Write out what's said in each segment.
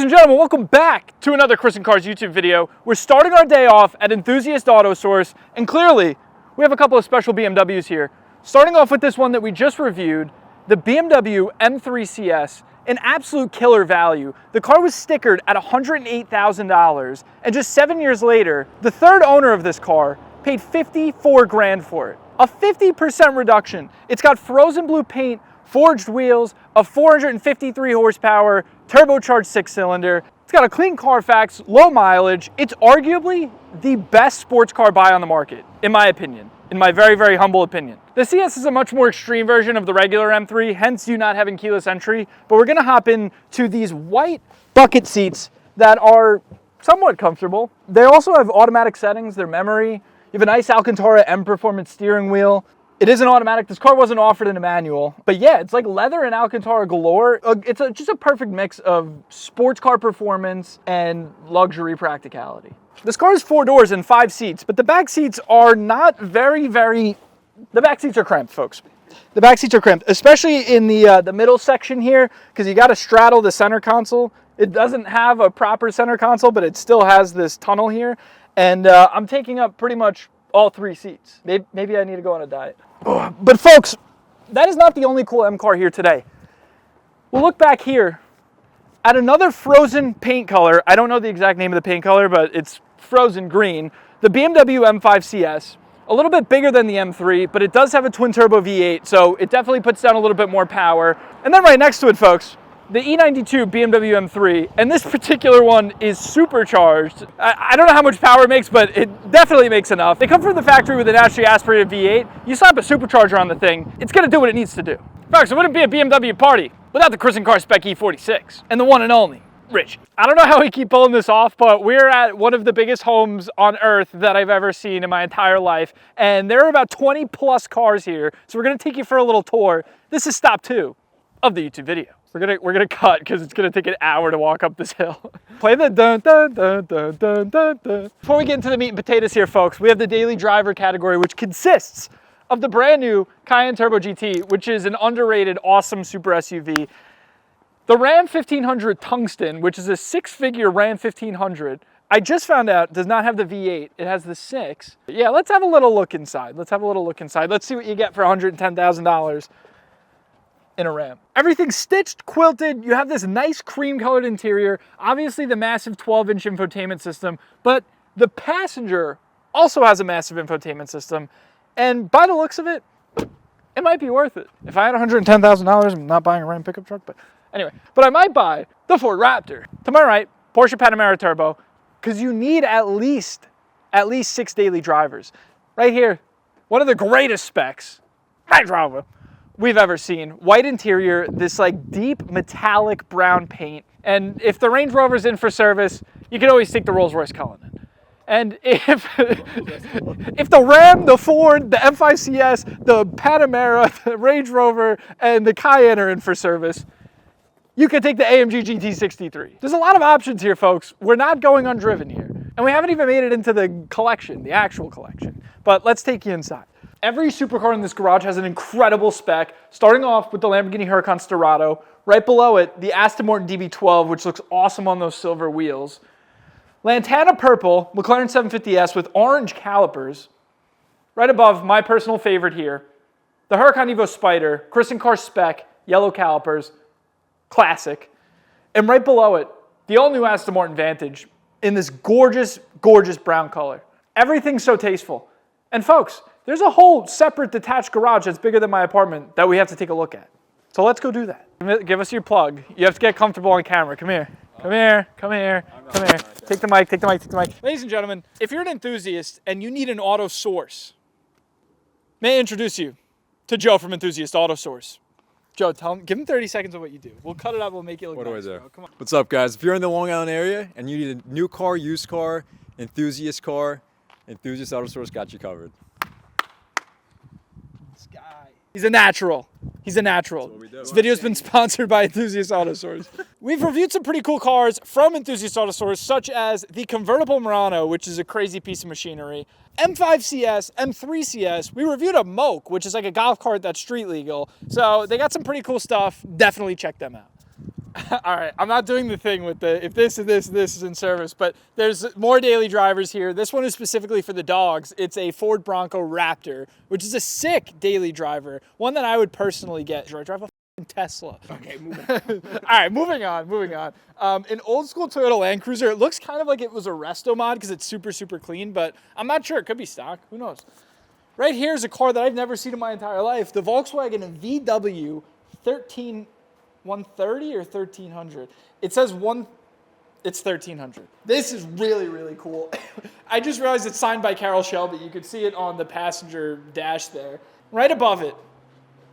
Ladies and gentlemen, welcome back to another Chris and Cars YouTube video. We're starting our day off at Enthusiast Auto Source, and clearly, we have a couple of special BMWs here. Starting off with this one that we just reviewed, the BMW M3 CS, an absolute killer value. The car was stickered at $108,000, and just 7 years later, the third owner of this car paid 54 grand for it. A 50% reduction. It's got frozen blue paint, forged wheels, a 453 horsepower, turbocharged 6-cylinder. It's got a clean Carfax, low mileage. It's arguably the best sports car buy on the market, in my opinion, in my very, very humble opinion. The CS is a much more extreme version of the regular M3, hence you not having keyless entry, but we're gonna hop into these white bucket seats that are somewhat comfortable. They also have automatic settings, they're memory. You have a nice Alcantara M Performance steering wheel. It is an automatic. This car wasn't offered in a manual, but yeah, it's like leather and Alcantara galore. It's just a perfect mix of sports car performance and luxury practicality. This car has 4 doors and 5 seats, but the back seats are not the back seats are cramped, folks. The back seats are cramped, especially in the middle section here, because you got to straddle the center console. It doesn't have a proper center console, but it still has this tunnel here, and I'm taking up pretty much all 3 seats. Maybe I need to go on a diet. But folks, that is not the only cool M car here today. We'll look back here at another frozen paint color. I don't know the exact name of the paint color, but it's frozen green. The BMW M5 CS, a little bit bigger than the M3, but it does have a twin turbo V8, so it definitely puts down a little bit more power. And then right next to it, folks, the E92 BMW M3, and this particular one is supercharged. I don't know how much power it makes, but it definitely makes enough. They come from the factory with a naturally aspirated V8. You slap a supercharger on the thing, it's gonna do what it needs to do. Folks, it wouldn't be a BMW party without the Chris and Car Spec E46, and the one and only, Rich. I don't know how we keep pulling this off, but we're at one of the biggest homes on earth that I've ever seen in my entire life, and there are about 20 plus cars here, so we're gonna take you for a little tour. This is stop 2 of the YouTube video. We're gonna cut because it's gonna take an hour to walk up this hill. Play the dun dun dun dun dun dun dun. Before we get into the meat and potatoes here, folks, we have the daily driver category, which consists of the brand new Cayenne Turbo GT, which is an underrated, awesome super SUV. The Ram 1500 Tungsten, which is a 6-figure Ram 1500, I just found out does not have the V8. It has the 6. Yeah, let's have a little look inside. Let's see what you get for $110,000. in a Ram. Everything's stitched, quilted. You have this nice cream colored interior. Obviously the massive 12-inch infotainment system, but the passenger also has a massive infotainment system. And by the looks of it, it might be worth it. If I had $110,000, I'm not buying a Ram pickup truck, but anyway. But I might buy the Ford Raptor. To my right, Porsche Panamera Turbo, because you need at least 6 daily drivers. Right here, one of the greatest specs, Range Rover, we've ever seen. White interior, this like deep metallic brown paint. And if the Range Rover's in for service, you can always take the Rolls-Royce Cullinan. And if the Ram, the Ford, the M5 CS, the Panamera, the Range Rover, and the Cayenne are in for service, you could take the AMG GT63. There's a lot of options here, folks. We're not going undriven here. And we haven't even made it into the collection, the actual collection. But let's take you inside. Every supercar in this garage has an incredible spec, starting off with the Lamborghini Huracan Sterrato. Right below it, the Aston Martin DB12, which looks awesome on those silver wheels. Lantana Purple, McLaren 750S with orange calipers. Right above, my personal favorite here, the Huracan Evo Spider, Chris and Car Spec, yellow calipers, classic. And right below it, the all-new Aston Martin Vantage in this gorgeous, gorgeous brown color. Everything's so tasteful. And folks, there's a whole separate detached garage that's bigger than my apartment that we have to take a look at. So let's go do that. Give us your plug. You have to get comfortable on camera. Come here. Come here. Come here. Come here. Take the mic. Take the mic. Take the mic. Ladies and gentlemen, if you're an enthusiast and you need an auto source, may I introduce you to Joe from Enthusiast Auto Source. Joe, give him 30 seconds of what you do. We'll cut it up. We'll make it look nice. What do I do? Bro. Come on. What's up, guys? If you're in the Long Island area and you need a new car, used car, enthusiast Auto Source got you covered. He's a natural. He's a natural. This video's been sponsored by Enthusiast Auto Source. We've reviewed some pretty cool cars from Enthusiast Auto Source, such as the convertible Murano, which is a crazy piece of machinery, M5 CS, M3 CS. We reviewed a Moke, which is like a golf cart that's street legal. So they got some pretty cool stuff. Definitely check them out. All right, I'm not doing the thing with the if this is in service, but there's more daily drivers here. This one is specifically for the dogs. It's a Ford Bronco Raptor, which is a sick daily driver, one that I would personally get. Should I drive a f***ing Tesla? Okay, moving on. All right, moving on. An old school Toyota Land Cruiser. It looks kind of like it was a resto mod because it's super, super clean, but I'm not sure. It could be stock. Who knows? Right here is a car that I've never seen in my entire life. The Volkswagen VW 130 or 1300. It says it's 1300. This is really, really cool. I just realized it's signed by Carroll Shelby. You could see it on the passenger dash there. Right above it,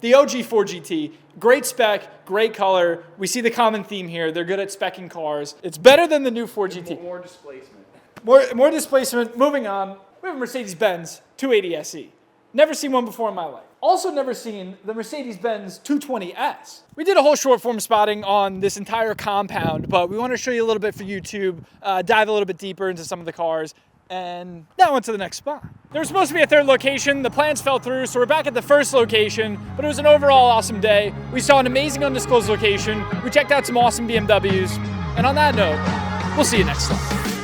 the OG 4GT. Great spec, great color. We see the common theme here. They're good at speccing cars. It's better than the new 4GT. More displacement. More displacement. Moving on, we have a Mercedes-Benz 280 SE. Never seen one before in my life. Also never seen the Mercedes-Benz 220S. We did a whole short form spotting on this entire compound, but we want to show you a little bit for YouTube, dive a little bit deeper into some of the cars, and now on to the next spot. There was supposed to be a third location. The plans fell through, so we're back at the first location, but it was an overall awesome day. We saw an amazing undisclosed location. We checked out some awesome BMWs, and on that note, we'll see you next time.